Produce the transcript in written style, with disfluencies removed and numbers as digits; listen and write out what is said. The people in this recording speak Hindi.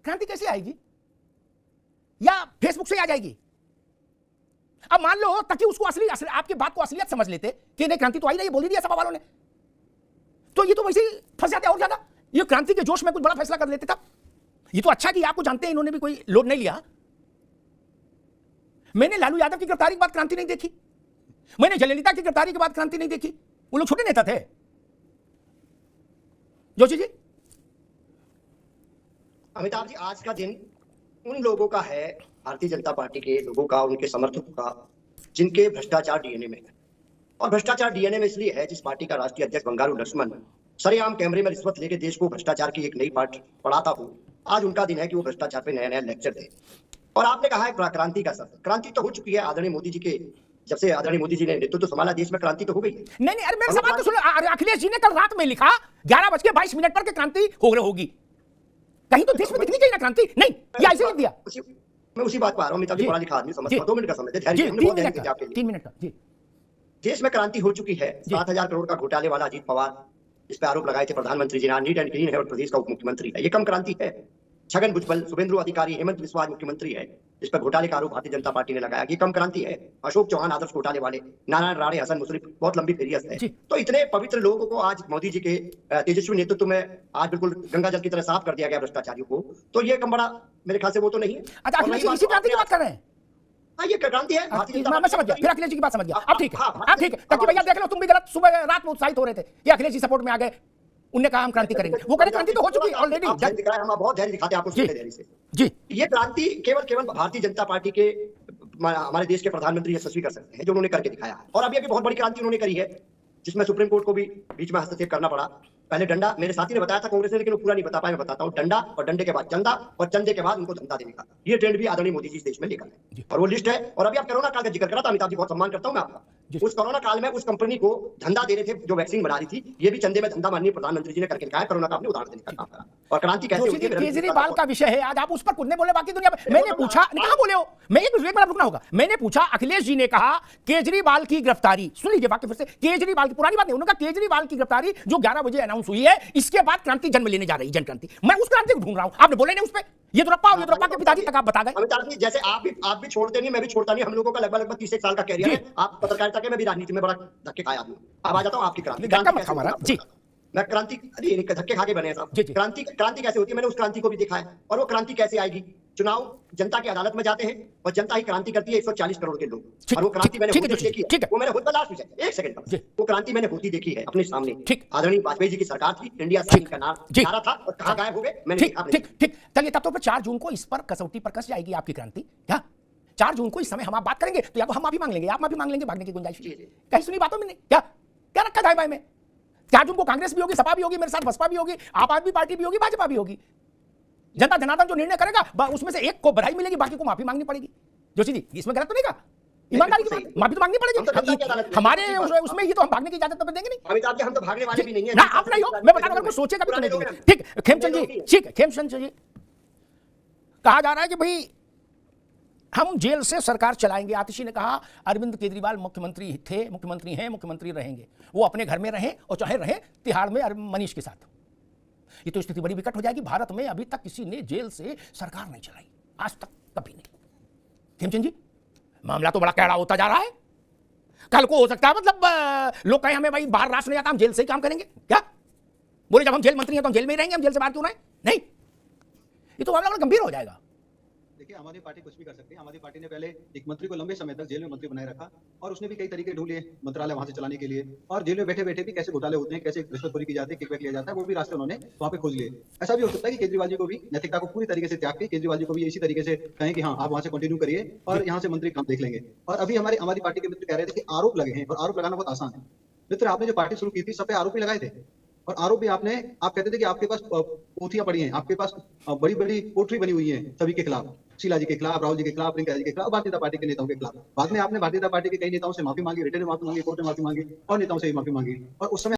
क्रांति कैसे आएगी? या फेसबुक से आ जाएगी? अब मान लो ताकि उसको असली आपकी बात को असलियत समझ लेते कि नहीं क्रांति तो आई नहीं, बोल ही दिया सभा वालों ने, तो ये तो वैसे ही फंस जाते और ज्यादा। ये क्रांति के जोश में कुछ बड़ा फैसला कर लेते तब। ये तो अच्छा कि आपको जानते हैं इन्होंने भी कोई लोड नहीं लिया। मैंने लालू यादव की गिरफ्तारी के बाद क्रांति नहीं देखी, मैंने जयललिता की गिरफ्तारी के बाद क्रांति नहीं देखी। वो लोग छोटे नेता थे। जोशी जी, अमिताभ जी, आज का दिन उन लोगों का है, भारतीय जनता पार्टी के लोगों का, उनके समर्थकों का, जिनके भ्रष्टाचार डीएनए में है। और भ्रष्टाचार डीएनए में इसलिए है जिस पार्टी का राष्ट्रीय अध्यक्ष बंगारू लक्ष्मण सरेआम कैमरे में रिश्वत लेके देश को भ्रष्टाचार की एक नई पाठ पढ़ाता हो, आज उनका दिन है कि वो भ्रष्टाचार पे नया नया लेक्चर दे। और आपने कहा है क्रांति का शब्द, क्रांति तो हो चुकी है आदरणीय मोदी जी के, जब से आदरणीय मोदी जी ने नेतृत्व संभाला देश में क्रांति तो हो गई। नहीं अरे मेरे सवाल तो सुनो। अखिलेश जी ने कल रात में लिखा 11:22 पर क्रांति होगी, कहीं तो देश में दिखनी चाहिए ना क्रांति। नहीं, ये ऐसे लिख दिया। मैं उसी बात पर आ रहा हूँ। अमिताभ जी पढ़ा लिखा आदमी समझता, 2 मिनट का समय दे, 3 मिनट का। जी, देश में क्रांति हो चुकी है। 7,000 करोड़ का घोटाले वाला अजीत पवार, इस पे आरोप लगाए थे प्रधानमंत्री जी ने, नीट एंड क्लीन है और प्रदेश का उप मुख्यमंत्री है, ये कम क्रांति है। छगन भुजबल, शुभेंदु अधिकारी, हेमंत बिस्वा मुख्यमंत्री है, इस पर घोटाले का आरोप भारतीय जनता पार्टी ने लगाया, ये कम क्रांति है। अशोक चौहान आदर्श घोटाले वाले, नारायण राणे, हसन मुशर्रफ, बहुत लंबी फेरियत है। तो इतने पवित्र लोगों को आज मोदी जी के तेजस्वी नेतृत्व में आज बिल्कुल गंगा जल की तरह साफ कर दिया गया भ्रष्टाचारियों को, तो ये कम बड़ा मेरे ख्याल से वो तो नहीं है। अच्छा, इसी क्रांति की बात कर रहे हैं? ये क्रांति है। मैं समझ गया, फिर अखिलेश जी की बात समझ गया। अब ठीक है, अब ठीक है। ताकि भैया देख लो, तुम भी गलत सुबह रात में उत्साहित हो रहे थे कि अखिलेश जी सपोर्ट में आ गए, उनने कहा हम क्रांति करेंगे। वो कह रहे क्रांति तो हो चुकी है ऑलरेडी। हम बहुत धैर्य दिखाते हैं आपको धैर्य से जी। ये क्रांति केवल भारतीय जनता पार्टी के, हमारे देश के प्रधानमंत्री यशस्वी कर सकते हैं, जो उन्होंने करके दिखाया। और अभी बहुत बड़ी क्रांति उन्होंने करी है, जिसमें सुप्रीम कोर्ट को भी बीच में हस्तक्षेप करना पड़ा। पहले डंडा, मेरे साथी ने बताया था कांग्रेस ने, लेकिन वो पूरा नहीं बता पाया, मैं बताता हूँ। डंडा, और डंडे के बाद चंदा, और चंदे के बाद उनको धंधा देने का ये ट्रेंड भी आदरणीय मोदी जी इस देश में लेकर है, और वो लिस्ट है। और अभी आप कोरोना काल का जिक्र करा था अमिताभ जी, बहुत सम्मान करता हूं मैं आपका। उस कोरोना काल में उस कंपनी को धंधा दे रहे थे जो वैक्सीन बना रही थी, ये भी चंदे में धंधा माननीय प्रधानमंत्री जी ने करके दिखाया। कोरोना का आपने उदाहरण देने का काम करा। और क्रांति कैसे होती है? केजरीवाल का विषय है आज, आप उस पर कुछ नहीं बोले, बाकी दुनिया में। मैंने पूछा, कहां बोले हो? मैं एक मिनट रुकना होगा। मैंने पूछा, अखिलेश जी ने कहा केजरीवाल की गिरफ्तारी, सुन लीजिए वाक्य फिर से, केजरीवाल की पुरानी बात नहीं, उन्होंने कहा केजरीवाल की गिरफ्तारी जो 11 बजे अनाउंस हुई है, इसके बाद क्रांति जन्म लेने जा रही है, जन क्रांति। मैं उस क्रांति को ढूंढ रहा हूं, आपने बोले नहीं उस पर। ये तो रप्पा के पिताजी तक आप बता गए। अमिताभ जी, जैसे आप भी छोड़ते नहीं, मैं भी छोड़ता नहीं, हम लोगों का लगभग 30 साल का कैरियर है। आप पत्रकारिता के, मैं भी राजनीति में बड़ा धक्के खाया आदमी। अब आ जाता हूँ आपकी क्रांति। जी, मैं क्रांति धक्के खा के बने साहब। क्रांति कैसे होती है? मैंने उस क्रांति को भी देखा है। और वो क्रांति कैसे आएगी? चुनाव जनता की अदालत में जाते हैं और जनता ही क्रांति करती है, 140 करोड़ के लोग। और वो क्रांति मैंने होती देखी है। वो मैंने लास्ट विषय, एक सेकंड, वो क्रांति मैंने होती देखी है अपने सामने। आदरणीय वाजपेयी जी की सरकार थी, इंडिया का नारा था, और कहां गायब हो गए मैंने देखा। ठीक, चलिए तब तो 4 जून को इस पर कसौटी पर कस जाएगी आपकी क्रांति। क्या 4 जून को इस समय हम आप बात करेंगे तो या तो हम माफी मांग लेंगे, आप माफी मांग लेंगे, भागने की गुंजाइश कहीं सुनी बातों में नहीं। क्या रखा है भाई में? 4 जून को कांग्रेस भी होगी, सपा भी होगी, मेरे साथ बसपा भी होगी, आप आदमी पार्टी भी होगी, भाजपा भी होगी। जनता जनार्दन जो निर्णय करेगा उसमें से एक को बधाई मिलेगी, बाकी को माफी मांगनी पड़ेगी। जोशी जी, इसमें गलत तो नहीं कहा? ईमानदारी की बात, माफी तो मांगनी पड़ेगी। हमारे उसमें ये तो हम भागने की इजाजत तो देंगे नहीं। अमिताभ जी, हम तो भागने वाले भी नहीं है ना, आप नहीं हो, मैं बता रहा हूं, सोचेगा भी तो नहीं देंगे। ठीक, खेमचंद जी, ठीक है, खेमचंद जी, कहा जा रहा है कि भाई हम जेल से सरकार चलाएंगे। आतिशी ने कहा अरविंद केजरीवाल मुख्यमंत्री थे, मुख्यमंत्री हैं, मुख्यमंत्री रहेंगे, वो अपने घर में रहें और चाहे रहें तिहाड़ में मनीष के साथ। ये तो स्थिति बड़ी विकट हो जाएगी। भारत में अभी तक किसी ने जेल से सरकार नहीं चलाई, आज तक कभी नहीं। खेमचंद जी, मामला तो बड़ा कैड़ा होता जा रहा है। कल को हो सकता है मतलब लोग कहें हमें भाई बाहर राष्ट्र नहीं आता, हम जेल से ही काम करेंगे। क्या बोले, जब हम जेल मंत्री हैं तो हम जेल में ही रहेंगे, हम जेल से बाहर क्यों रहे? नहीं, ये तो मामला बड़ा गंभीर हो जाएगा। देखिए, हमारी पार्टी कुछ भी कर सकती है। हमारी पार्टी ने पहले एक मंत्री को लंबे समय तक जेल में मंत्री बनाए रखा, और उसने भी कई तरीके ढूंढ लिए मंत्रालय वहां से चलाने के लिए, और जेल में बैठे बैठे भी कैसे घोटाले होते हैं, कैसे रिश्वतखोरी की जाती है, किकबैक लिया जाता है, वो भी रास्ते उन्होंने वहां पे खोज लिए। ऐसा भी हो सकता है कि केजरीवाल जी को भी नैतिकता को पूरी तरीके से त्याग के केजरीवाल जी को भी इसी तरीके से कहें कि हाँ आप वहां से कंटिन्यू करिए और यहाँ से मंत्री काम देख लेंगे। और अभी हमारी पार्टी के मित्र कह रहे थे कि आरोप लगे हैं, और आरोप लगाना बहुत आसान है। मित्र, आपने जो पार्टी शुरू की थी, सब पे आरोप ही लगाए थे, और आरोप भी आप कहते थे कि आपके पास पोथियां पड़ी हैं, आपके पास बड़ी बड़ी पोट्री बनी हुई है सभी के खिलाफ, शीला जी के खिलाफ, राहुल जी के खिलाफ, प्रियंका जी के खिलाफ, भारतीय जनता पार्टी के नेताओं के खिलाफ। बाद में आपने भारतीय जनता पार्टी के कई नेताओं से माफी मांगी, रिटर्न में माफी मांगी, कोर्ट में माफी मांगी, और नेताओं से भी माफी मांगी। और उस समय